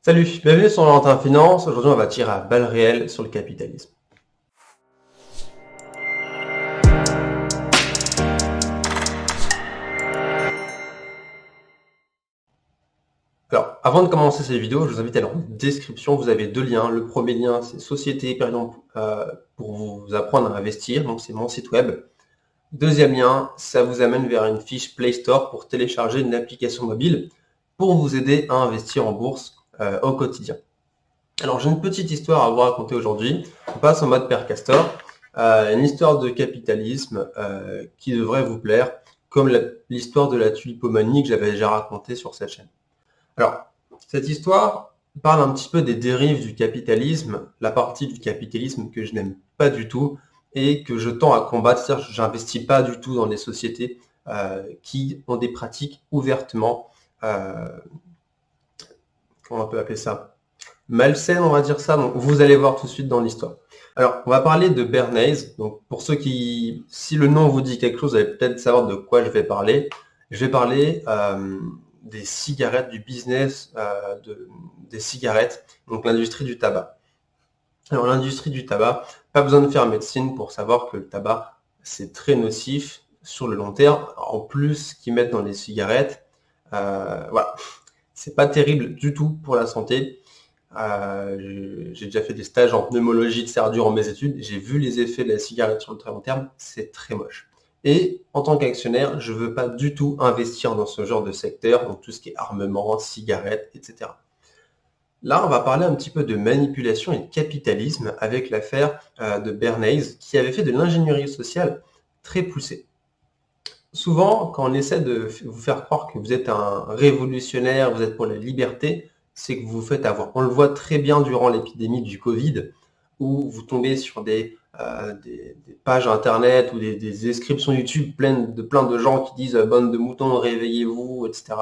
Salut, bienvenue sur Valentin Finance. Aujourd'hui, on va tirer à balles réelles sur le capitalisme. Alors, avant de commencer cette vidéo, je vous invite à aller en description. Vous avez deux liens. Le premier lien, c'est Société, par exemple, pour vous apprendre à investir. Donc, c'est mon site web. Deuxième lien, ça vous amène vers une fiche Play Store pour télécharger une application mobile pour vous aider à investir en bourse au quotidien. Alors, j'ai une petite histoire à vous raconter aujourd'hui. On passe en mode Père Castor. Une histoire de capitalisme qui devrait vous plaire, comme l'histoire de la tulipomanie que j'avais déjà racontée sur cette chaîne. Alors, cette histoire parle un petit peu des dérives du capitalisme, la partie du capitalisme que je n'aime pas du tout et que je tends à combattre. C'est-à-dire que j'investis pas du tout dans les sociétés qui ont des pratiques ouvertement, comment on peut appeler ça, malsaines, on va dire ça. Donc, vous allez voir tout de suite dans l'histoire. Alors, on va parler de Bernays. Donc, pour ceux qui, si le nom vous dit quelque chose, vous allez peut-être savoir de quoi je vais parler. Je vais parler des cigarettes, du business des cigarettes, donc l'industrie du tabac. Alors, l'industrie du tabac, pas besoin de faire médecine pour savoir que le tabac, c'est très nocif sur le long terme. En plus, ce qu'ils mettent dans les cigarettes, voilà, c'est pas terrible du tout pour la santé. J'ai déjà fait des stages en pneumologie de serre durant mes études. J'ai vu les effets de la cigarette sur le très long terme. C'est très moche. Et en tant qu'actionnaire, je ne veux pas du tout investir dans ce genre de secteur, donc tout ce qui est armement, cigarettes, etc. Là, on va parler un petit peu de manipulation et de capitalisme avec l'affaire de Bernays, qui avait fait de l'ingénierie sociale très poussée. Souvent, quand on essaie de vous faire croire que vous êtes un révolutionnaire, vous êtes pour la liberté, c'est que vous vous faites avoir. On le voit très bien durant l'épidémie du Covid, où vous tombez sur des pages internet ou des descriptions YouTube pleines de plein de gens qui disent bande de moutons, réveillez-vous, etc.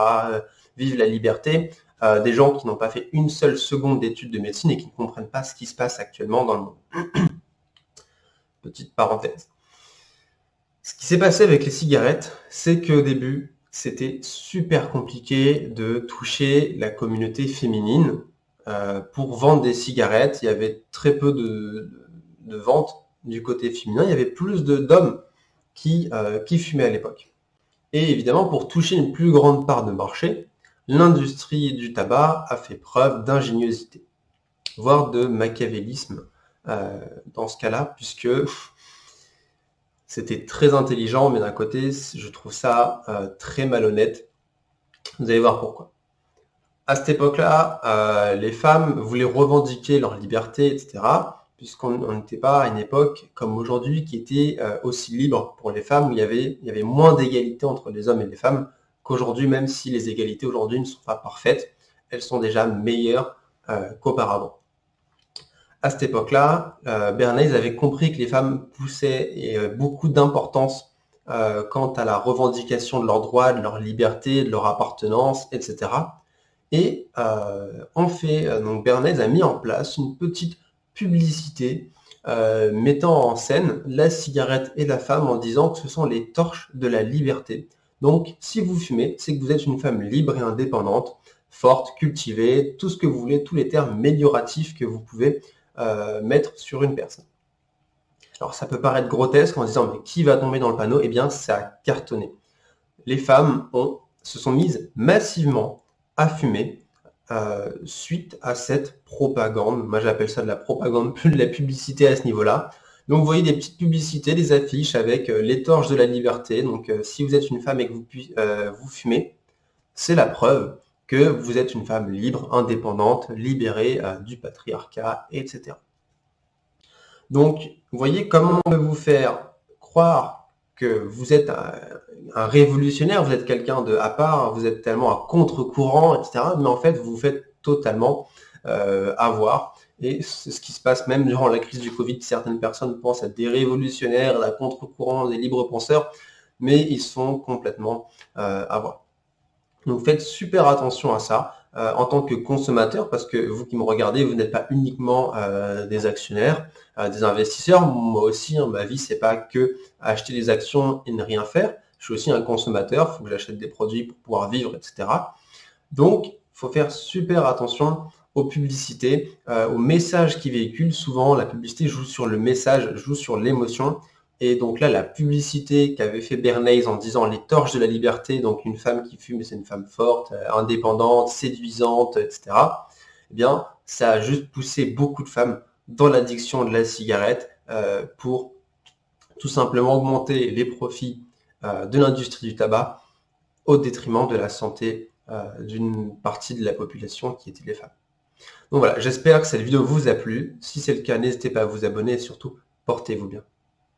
Vive la liberté. Des gens qui n'ont pas fait une seule seconde d'études de médecine et qui ne comprennent pas ce qui se passe actuellement dans le monde. Petite parenthèse. Ce qui s'est passé avec les cigarettes, c'est qu'au début, c'était super compliqué de toucher la communauté féminine. Pour vendre des cigarettes, il y avait très peu de ventes du côté féminin. Il y avait plus d'hommes qui fumaient à l'époque. Et évidemment, pour toucher une plus grande part de marché, l'industrie du tabac a fait preuve d'ingéniosité, voire de machiavélisme dans ce cas-là, puisque c'était très intelligent, mais d'un côté, je trouve ça très malhonnête. Vous allez voir pourquoi. À cette époque-là, les femmes voulaient revendiquer leur liberté, etc., puisqu'on n'était pas à une époque comme aujourd'hui qui était aussi libre pour les femmes, où il y avait moins d'égalité entre les hommes et les femmes qu'aujourd'hui, même si les égalités aujourd'hui ne sont pas parfaites, elles sont déjà meilleures qu'auparavant. À cette époque-là, Bernays avait compris que les femmes poussaient et beaucoup d'importance quant à la revendication de leurs droits, de leur liberté, de leur appartenance, etc. Et donc Bernays a mis en place une petite publicité mettant en scène la cigarette et la femme en disant que ce sont les torches de la liberté. Donc, si vous fumez, c'est que vous êtes une femme libre et indépendante, forte, cultivée, tout ce que vous voulez, tous les termes amélioratifs que vous pouvez mettre sur une personne. Alors ça peut paraître grotesque en disant mais qui va tomber dans le panneau? Eh bien ça a cartonné. Les femmes se sont mises massivement à fumer suite à cette propagande. Moi j'appelle ça de la propagande, plus de la publicité à ce niveau-là. Donc vous voyez des petites publicités, des affiches avec les torches de la liberté. Donc si vous êtes une femme et que vous fumez, c'est la preuve que vous êtes une femme libre, indépendante, libérée du patriarcat, etc. Donc, vous voyez comment on peut vous faire croire que vous êtes un révolutionnaire, vous êtes quelqu'un de à part, vous êtes tellement à contre-courant, etc. Mais en fait, vous vous faites totalement avoir. Et c'est ce qui se passe même durant la crise du Covid. Certaines personnes pensent être des révolutionnaires, à contre-courant, des libres penseurs, mais ils sont complètement avoir. Donc faites super attention à ça en tant que consommateur, parce que vous qui me regardez, vous n'êtes pas uniquement des actionnaires, des investisseurs. Moi aussi, ma vie, c'est pas que acheter des actions et ne rien faire. Je suis aussi un consommateur, il faut que j'achète des produits pour pouvoir vivre, etc. Donc, il faut faire super attention aux publicités, aux messages qu'ils véhiculent. Souvent, la publicité joue sur le message, joue sur l'émotion. Et donc là, la publicité qu'avait fait Bernays en disant les torches de la liberté, donc une femme qui fume, c'est une femme forte, indépendante, séduisante, etc. Eh bien, ça a juste poussé beaucoup de femmes dans l'addiction de la cigarette pour tout simplement augmenter les profits de l'industrie du tabac au détriment de la santé d'une partie de la population qui était les femmes. Donc voilà, j'espère que cette vidéo vous a plu. Si c'est le cas, n'hésitez pas à vous abonner et surtout, portez-vous bien.